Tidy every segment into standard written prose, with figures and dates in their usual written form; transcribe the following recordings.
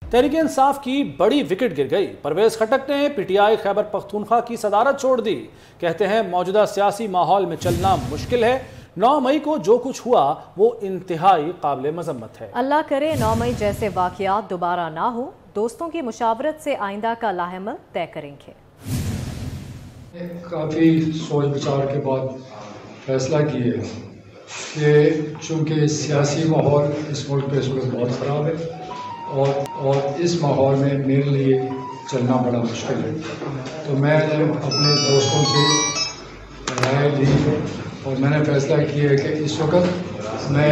तहरीक इंसाफ की बड़ी विकेट गिर गई। परवेज खटक ने पीटीआई खैबर पख्तूनख्वा की सदारत छोड़ दी। कहते हैं मौजूदा सियासी माहौल में चलना मुश्किल है। 9 मई को जो कुछ हुआ वो इंतहाई काबिल मजम्मत है। अल्लाह करे 9 मई जैसे वाक़यात दोबारा ना हो। दोस्तों की मुशावरत से आइंदा का लाहेमल तय करेंगे। काफ़ी सोच विचार के बाद फैसला किए कि चूँकि सियासी माहौल इस मुल्क पे इस वक्त बहुत ख़राब है और इस माहौल में मेरे लिए चलना बड़ा मुश्किल है, तो मैंने अपने दोस्तों से राय ली और मैंने फैसला किया है कि इस वक्त मैं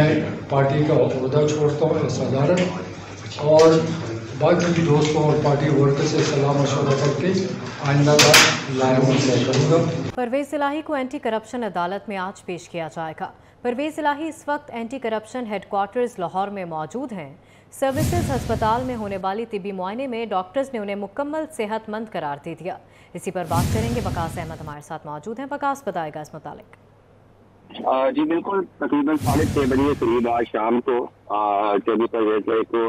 पार्टी का ओहदा छोड़ता हूँ सदारत और बाकी दोस्तों और पार्टी वर्कर से सलाह मशवरा करके आइंदा का लाहेमल तय करूँगा। परवेज इलाही को एंटी करप्शन अदालत में आज पेश किया जाएगा। परवेज इलाही इस वक्त एंटी करप्शन हेडक्वार्टर्स लाहौर में मौजूद हैं। सर्विसेज अस्पताल में होने वाली तिबी मुआयने में डॉक्टर्स ने उन्हें मुकम्मल सेहतमंद करार दे दिया। इसी पर बात करेंगे। वकास अहमद हमारे साथ मौजूद हैं। वकास बताएगा इस मुतालिक। जी बिल्कुल, तकरीबन 6:30 बजे के करीब आज शाम को चौधरी परवेज इलाही को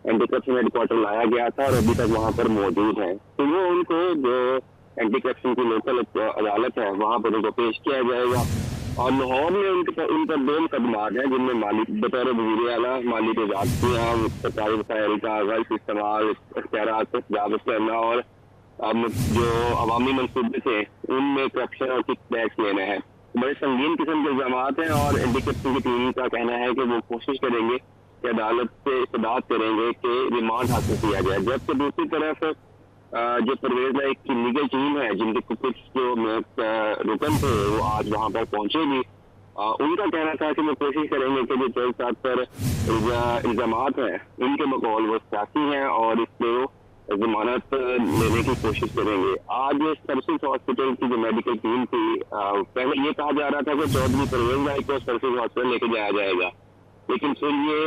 एंटी करप्शन हेडक्वार्टर लाया गया था और अभी तक वहाँ पर मौजूद है। तो वो उनको जो एंटी करप्शन की लोकल अदालत है वहाँ पर उनको पेश किया जाएगा और लाहौर में उनका 2 मुकदमात हैं जिनमें माली बतौर वज़ीर आला माली तेजाबतियाँ सरकारी वसाइल का गलत इस्तेमाल इख्तियारात को तजावुज़ करना और जो अवामी मनसूबे थे उनमें करप्शन और किक बैक्स लेना है। बड़े संगीन किस्म के इल्ज़ामात हैं और एंटी करप्शन की टीम का कहना है कि वो कोशिश करेंगे कि अदालत से इस्तदाद करेंगे कि रिमांड हासिल किया जाए। जबकि दूसरी तरफ जो परवेज इलाही की लीगल टीम है जिनके कुछ जो रुकन थे वो आज वहाँ पर पहुँचेगी। उनका कहना था कि वो कोशिश करेंगे कि जो जज साहब पर इल्ज़ामात हैं उनके बकौल वो सियासी हैं और इसलिए वो जमानत लेने की कोशिश करेंगे। आज सर्विसेज हॉस्पिटल की जो मेडिकल टीम थी पहले ये कहा जा रहा था कि चौधरी परवेज इलाही को सर्विसेज हॉस्पिटल लेके जाया जाएगा, लेकिन फिर ये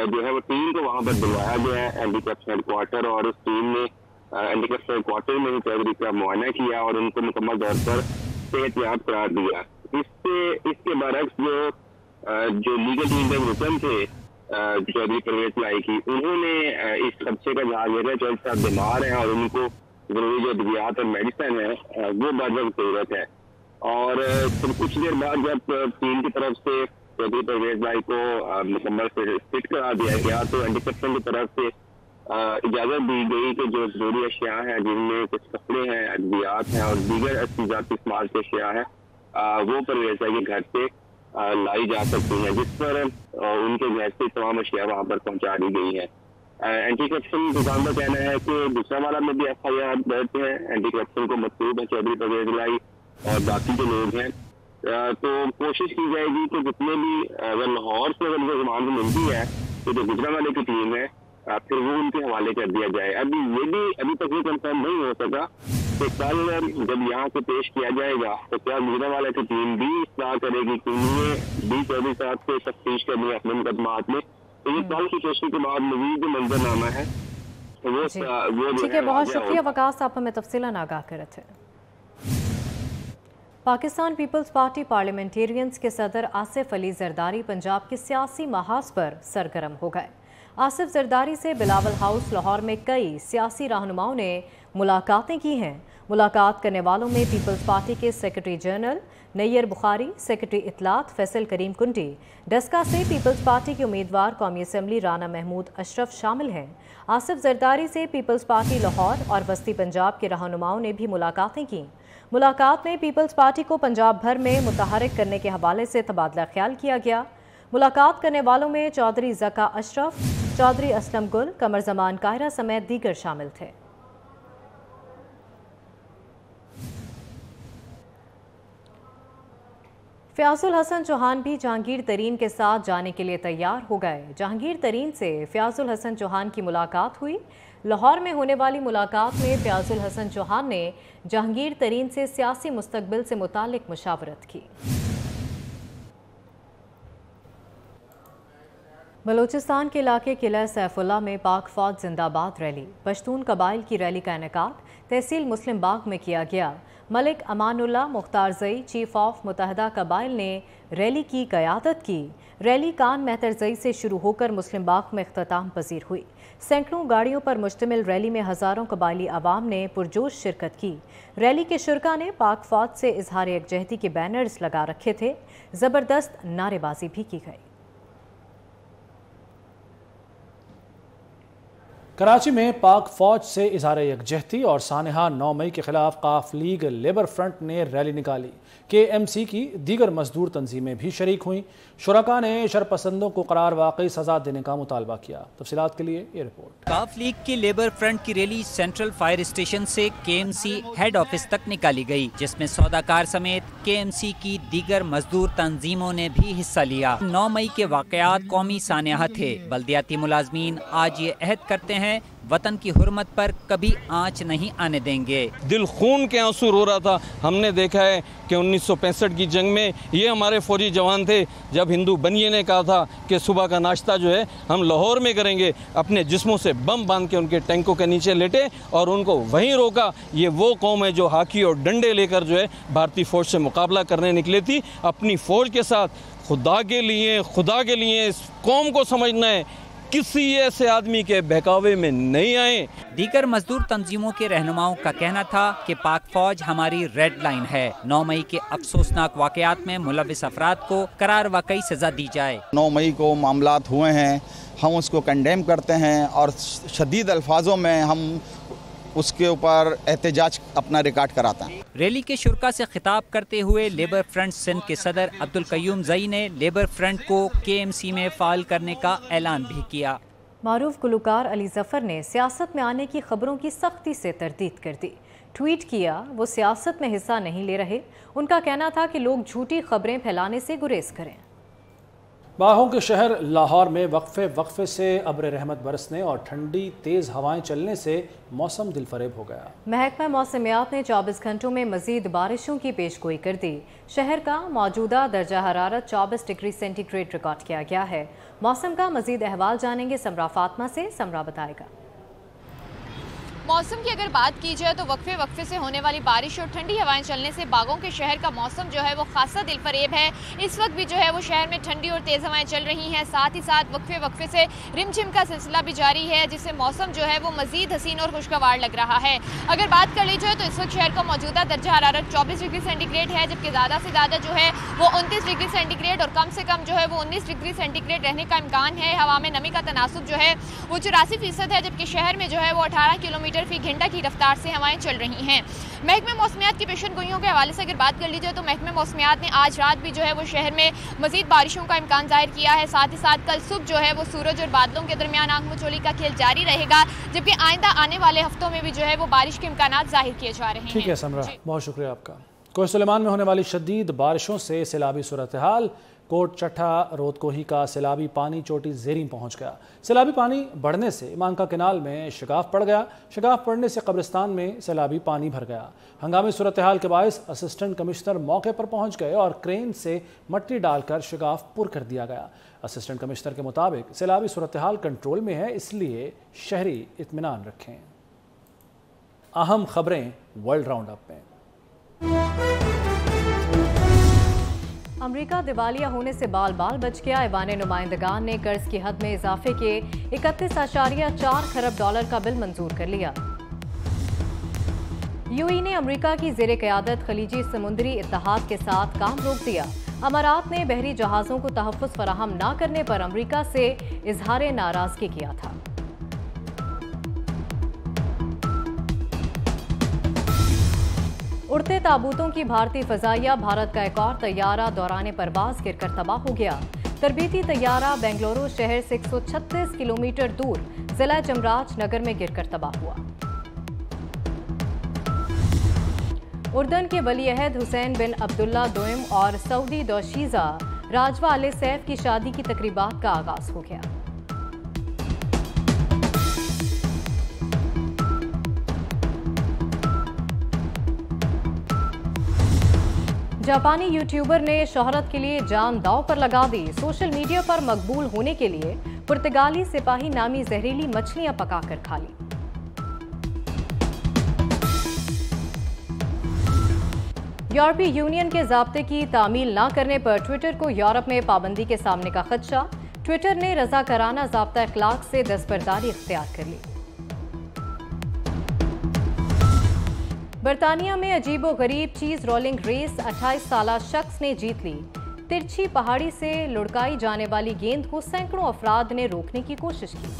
जो है वो टीम को वहाँ पर बुलाया गया है एंटी करप्शन हेडक्वार्टर और उस टीम ने एंटी करप्शन हेडक्वार्टर में ही चौधरी का मुआयना किया और उनको मुकम्मल तौर पर सेहतयाब करार दिया। इसके बरक्स जो लीगल टीम के रुकन थे चौधरी परवेज इलाही की, उन्होंने इस खदशे का जहाज लिया चौधरी साहब बीमार हैं और उनको जरूरी जो अद्वियात और मेडिसिन है वो बर्बाद जरूरत है। और फिर कुछ देर बाद जब टीम की तरफ से चौधरी परवेज इलाही को मुकम्मल फिट करा दिया गया तो एंटी करप्शन की तरफ से इजाज़त दी गई कि जो जरूरी अशिया हैं जिनमें कुछ कपड़े हैं अद्वियात हैं और दीगर जाती इस्तेमाल की अशिया है वो परवेज इलाही के घर से लाई जा सकती हैं, जिस पर उनके घर से तमाम अशिया वहाँ पर पहुँचा दी गई है। एंटी करप्शन निज़ाम का कहना है कि दूसरा वाला में भी FIR दर्ज है। एंटी करप्शन को मकसूद है चौधरी परवेज इलाही और बाकी जो लोग हैं। तो कोशिश की जाएगी कि जितने भी अगर लाहौर से अगर जो जमानत मिलती है तो जो गुजरांवाले की टीम है फिर वो उनके हवाले कर दिया जाए। अभी तक ये कंफर्म नहीं हो सका कि कल जब यहाँ से पेश किया जाएगा तो क्या गुजरांवाले की टीम भी इस्तेमाल करेगी कि ये डी चौधरी साहब से तफ्तीश करनी है अपने मुकदमात में। तो ये कल की कोशिश के बाद मजीद जो मंजरनामा है वो ठीक है। बहुत शुक्रिया वकास, आप हमें तफसीलन आगाह कर रहे थे। पाकिस्तान पीपल्स पार्टी पार्लियामेंटेरियंस के सदर आसिफ अली जरदारी पंजाब के सियासी महाज पर सरगर्म हो गए। आसिफ जरदारी से बिलावल हाउस लाहौर में कई सियासी रहनुमाओं ने मुलाकातें की हैं। मुलाकात करने वालों में पीपल्स पार्टी के secretary general Nayyar Bukhari, secretary इतलात फैसल करीम कुंटी, डस्का से पीपल्स पार्टी के उम्मीदवार कौमी असम्बली राना महमूद अशरफ शामिल हैं। आसिफ जरदारी से पीपल्स पार्टी लाहौर और वस्ती पंजाब के रहनुमाओं ने भी मुलाकातें की। मुलाकात में पीपल्स पार्टी को पंजाब भर में मुतहरिक करने के हवाले से तबादला ख्याल किया गया। मुलाकात करने वालों में चौधरी ज़का अशरफ, चौधरी असलम गुल, कमर जमान कायरा समेत दीगर शामिल थे। फ़याज़ुल हसन चौहान भी जहांगीर तरीन के साथ जाने के लिए तैयार हो गए। जहांगीर तरीन से फ़याज़ुल हसन चौहान की मुलाकात हुई। लाहौर में होने वाली मुलाकात में फ़याज़ुल हसन चौहान ने जहांगीर तरीन से सियासी मुस्तकबिल से मुतालिक मुशावरत की। بلوچستان کے علاقے قلعہ سیف اللہ میں پاک فوج زندہ باد ریلی، پشتون قبائل کی ریلی کا انعقاد تحصیل مسلم باغ میں کیا گیا۔ ملک امان اللہ مختار زئی چیف آف متحدہ قبائل نے ریلی کی قیادت کی۔ ریلی کان مہتر زئی سے شروع ہو کر مسلم باغ میں اختتام پذیر ہوئی۔ سینکڑوں گاڑیوں پر مشتمل ریلی میں ہزاروں قبائلی عوام نے پرجوش شرکت کی۔ ریلی کے شرکاء نے پاک فوج سے اظہار یکجہتی کے بینرز لگا رکھے تھے، زبردست نعرے بازی بھی کی گئی۔ کراچی میں پاک فوج سے اظہار یکجہتی اور سانحہ 9 مئی کے خلاف قاف لیگ لیبر فرنٹ نے ریلی نکالی۔ کے ایم سی کی دیگر مزدور تنظیمیں بھی شریک ہوئیں۔ شرکاء نے شرپسندوں کو قرار واقعی سزا دینے کا مطالبہ کیا۔ تفصیلات کے لیے یہ رپورٹ۔ قاف لیگ کے لیبر فرنٹ کی ریلی سینٹرل فائر اسٹیشن سے کے ایم سی ہیڈ آفس تک نکالی گئی، جس میں سوداکار سمیت کے ایم سی کی دیگر مزدور تنظیموں نے بھی حصہ لیا۔ 9 مئی کے واقعات قومی سانحہ تھے۔ بلدیاتی ملازمین آج یہ عہد کرتے ہیں وطن کی حرمت پر کبھی آنچ نہیں آنے دیں گے۔ دل خون کے آنسو رو رہا تھا۔ ہم نے دیکھا ہے کہ 1965 کی جنگ میں یہ ہمارے فوجی جوان تھے، جب ہندو بنیے نے کہا تھا کہ صبح کا ناشتہ جو ہے ہم لاہور میں کریں گے، اپنے جسموں سے بم باندھ کے ان کے ٹینکوں کے نیچے لیٹے اور ان کو وہیں روکا۔ یہ وہ قوم ہے جو ہاکی اور ڈنڈے لے کر جو ہے بھارتی فوج سے مقابلہ کرنے نکلی تھی۔ اپنی فوج کے ساتھ خدا کے لیے اس قوم کو سمجھنا ہے، کسی ایسے آدمی کے بہکاوے میں نہیں آئے۔ دیگر مزدور تنظیموں کے رہنماؤں کا کہنا تھا کہ پاک فوج ہماری ریڈ لائن ہے۔ 9 مئی کے افسوسناک واقعات میں ملوث افراد کو قرار واقعی سزا دی جائے۔ 9 مئی کو معاملات ہوئے ہیں، ہم اس کو کنڈیم کرتے ہیں اور شدید الفاظوں میں ہم اس کے اوپر احتجاج اپنا ریکارڈ کراتا ہے۔ ریلی کے شرکاء سے خطاب کرتے ہوئے لیبر فرنٹ سندھ کے صدر عبدالقیوم زئی نے لیبر فرنٹ کو کے ایم سی میں فعال کرنے کا اعلان بھی کیا۔ معروف گلوکار علی ظفر نے سیاست میں آنے کی خبروں کی سختی سے تردید کر دی۔ ٹویٹ کیا، وہ سیاست میں حصہ نہیں لے رہے۔ ان کا کہنا تھا کہ لوگ جھوٹی خبریں پھیلانے سے گریز کریں۔ باغوں کے شہر لاہور میں وقفے سے ابر رحمت برسنے اور ٹھنڈی تیز ہوائیں چلنے سے موسم دل فریب ہو گیا۔ محکمہ موسمیات نے 24 گھنٹوں میں مزید بارشوں کی پیش گوئی کر دی۔ شہر کا موجودہ درجہ حرارت 24 ڈگری سینٹی گریڈ ریکارڈ کیا گیا ہے۔ موسم کا مزید احوال جانیں گے سمرا فاطمہ سے۔ سمرا بتائے گا۔ موسم کی اگر بات کی جائے تو وقفے سے ہونے والی بارش اور ٹھنڈی ہوائیں چلنے سے باغوں کے شہر کا موسم جو ہے وہ خاصا دل فریب ہے۔ اس وقت بھی جو ہے وہ شہر میں ٹھنڈی اور تیز ہوائیں چل رہی ہیں، ساتھ ہی ساتھ وقفے سے رم جھم کا سلسلہ بھی جاری ہے، جس سے موسم جو ہے وہ مزید حسین اور خوشگوار لگ رہا ہے۔ اگر بات کر لی جائے تو اس وقت شہر کا موجودہ درجہ حرارت 24 ڈگری سینٹی گریڈ ہے، جبکہ زیادہ سے زیادہ جو ہے وہ 29 ڈگری سینٹی گریڈ اور کم سے کم جو ہے وہ 19 ڈگری سینٹی گریڈ رہنے کا امکان ہے۔ ہوا میں نمی کا تناسب جو ہے وہ 84% ہے، جبکہ شہر میں جو ہے وہ 18 کلومیٹر فی گھنٹہ کی رفتار سے ہوائیں چل رہی ہیں۔ محکمہ موسمیات کی پیشن گوئیوں کے حوالے سے اگر بات کر لی جائے تو محکمہ موسمیات نے آج رات بھی جو ہے وہ شہر میں مزید بارشوں کا امکان ظاہر کیا ہے۔ ساتھ ہی ساتھ کل صبح جو ہے وہ سورج اور بادلوں کے درمیان آنکھ مچولی کا کھیل جاری رہے گا، جبکہ آئندہ آنے والے ہفتوں میں بھی جو ہے وہ بارش کے امکانات ظاہر کیے جا رہے ہیں۔ ٹھیک ہے سمرا، بہت شکریہ آپ کا۔ کوہ سلیمان میں ہونے والی شدید بارشوں سے سیلابی صورتحال۔ کوٹ چٹھا رود کوہی کا سیلابی پانی چوٹی زیریں پہنچ گیا۔ سیلابی پانی بڑھنے سے مانکا کینال میں شگاف پڑ گیا۔ شگاف پڑنے سے قبرستان میں سیلابی پانی بھر گیا۔ ہنگامی صورتحال کے باعث اسسٹنٹ کمشنر موقع پر پہنچ گئے اور کرین سے مٹی ڈال کر شگاف پر کر دیا گیا۔ اسسٹنٹ کمشنر کے مطابق سیلابی صورتحال کنٹرول میں ہے، اس لیے شہری اطمینان رکھیں۔ اہم خبریں ورلڈ راؤنڈ اپ میں۔ امریکہ دیوالیہ ہونے سے بال بچ گیا۔ ایوان نمائندگان نے قرض کی حد میں اضافے کے 31.4 کھرب ڈالر کا بل منظور کر لیا۔ یو ای نے امریکہ کی زیر قیادت خلیجی سمندری اتحاد کے ساتھ کام روک دیا۔ امارات نے بحری جہازوں کو تحفظ فراہم نہ کرنے پر امریکہ سے اظہار ناراضگی کیا تھا۔ اڑتے تابوتوں کی بھارتی فضائیہ، بھارت کا ایک اور طیارہ دوران پرواز گر کر تباہ ہو گیا۔ تربیتی طیارہ بنگلورو شہر سے 136 کلومیٹر دور ضلع چمراج نگر میں گر کر تباہ ہوا۔ اردن کے ولی عہد حسین بن عبداللہ دوئم اور سعودی دوشیزہ راجوہ آل سیف کی شادی کی تقریبات کا آغاز ہو گیا۔ جاپانی یوٹیوبر نے شہرت کے لیے جان داؤ پر لگا دی۔ سوشل میڈیا پر مقبول ہونے کے لیے पुर्तगाली सिपाही नामी जहरीली मछलियां पकाकर खा ली। यूरोपीय यूनियन के ज़ाब्ते की तामील न करने पर ट्विटर को यूरोप में पाबंदी के सामने का खदशा। ट्विटर ने रज़ाकाराना ज़ाब्ता अखलाक से दस्तबरदारी इख्तियार कर ली। बरतानिया में अजीबो गरीब चीज रोलिंग रेस 28 साला शख्स ने जीत ली। तिरछी पहाड़ी से लुढ़काई जाने वाली गेंद को सैकड़ों अफराद ने रोकने की कोशिश की।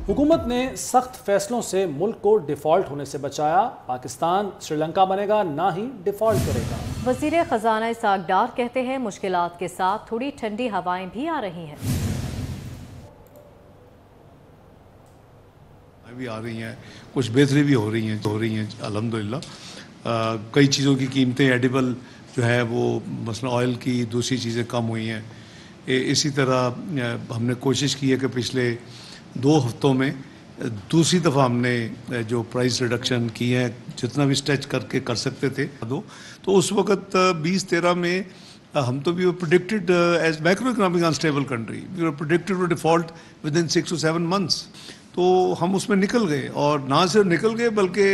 हुकूमत ने सख्त फैसलों से मुल्क को डिफॉल्ट होने से बचाया। पाकिस्तान श्रीलंका बनेगा, ना ही डिफॉल्ट करेगा। वजीर खजाना इसाक डार कहते हैं मुश्किलात के साथ थोड़ी ठंडी हवाएं भी आ रही हैं। भी आ रही हैं, कुछ बेहतरी भी हो रही हैं अल्हम्दुलिल्लाह। कई चीज़ों की कीमतें एडिबल जो है वो मसलन ऑयल की, दूसरी चीज़ें कम हुई हैं। इसी तरह हमने कोशिश की है कि पिछले 2 हफ्तों में दूसरी दफ़ा हमने जो प्राइस रिडक्शन की है, जितना भी स्ट्रेच करके कर सकते थे तो उस वक़्त 2013 में हम तो we were predicted as macro economic unstable country, we were predicted to default within 6 to 7 months। तो हम उसमें निकल गए, और ना सिर्फ निकल गए बल्कि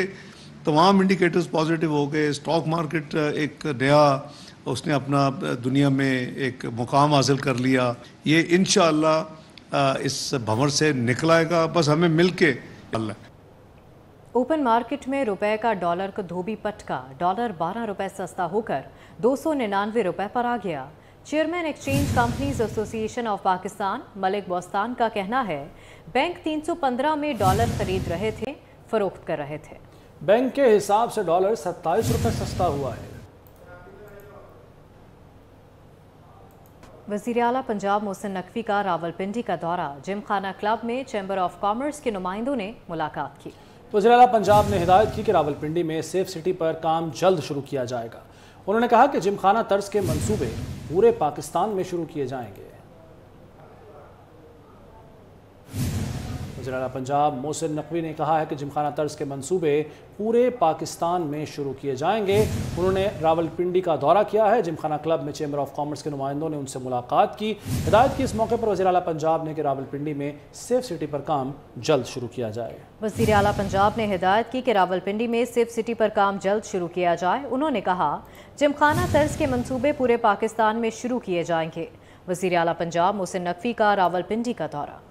तमाम इंडिकेटर्स पॉजिटिव हो गए। स्टॉक मार्केट एक नया उसने अपना दुनिया में एक मुकाम हासिल कर लिया। ये इंशाअल्लाह इस भंवर से निकल आएगा, बस हमें मिलके। ओपन मार्केट में रुपए का डॉलर को धोबी पटका। डॉलर 12 रुपए सस्ता होकर 299 रुपए पर आ गया। Chairman exchange companies association of Pakistan Malik Bostan का कहना है बैंक 315 में डॉलर खरीद रहे थे, फरोख्त कर रहे थे। बैंक के हिसाब से डॉलर 27 रुपए सस्ता हुआ है। वज़ीर आला पंजाब मोहसिन नकवी का रावलपिंडी का दौरा। जिमखाना क्लब में चैम्बर ऑफ कॉमर्स के नुमाइंदों ने मुलाकात की। वज़ीर आला पंजाब ने हिदायत की कि रावलपिंडी में सेफ सिटी पर काम जल्द शुरू किया जाएगा। उन्होंने कहा कि जिमखाना तर्ज के मंसूबे पूरे पाकिस्तान में शुरू किए जाएंगे। वज़ीर आला पंजाब मोहसिन नकवी ने कहा है कि जिमखाना तर्ज के मंसूबे पूरे पाकिस्तान में शुरू किए जाएंगे। उन्होंने रावलपिंडी का दौरा किया है। जिमखाना क्लब में चैम्बर ऑफ कॉमर्स के नुमाइंदों ने उनसे मुलाकात की। हिदायत की इस मौके पर वज़ीर आला पंजाब ने कि रावलपिंडी में सेफ सिटी पर काम जल्द शुरू किया जाए। वज़ीर आला पंजाब ने हिदायत की कि रावलपिंडी में सेफ सिटी पर काम जल्द शुरू किया जाए। उन्होंने कहा जिमखाना तर्ज के मंसूबे पूरे पाकिस्तान में शुरू किए जाएंगे। वज़ीर आला पंजाब मोहसिन नकवी का रावलपिंडी का दौरा।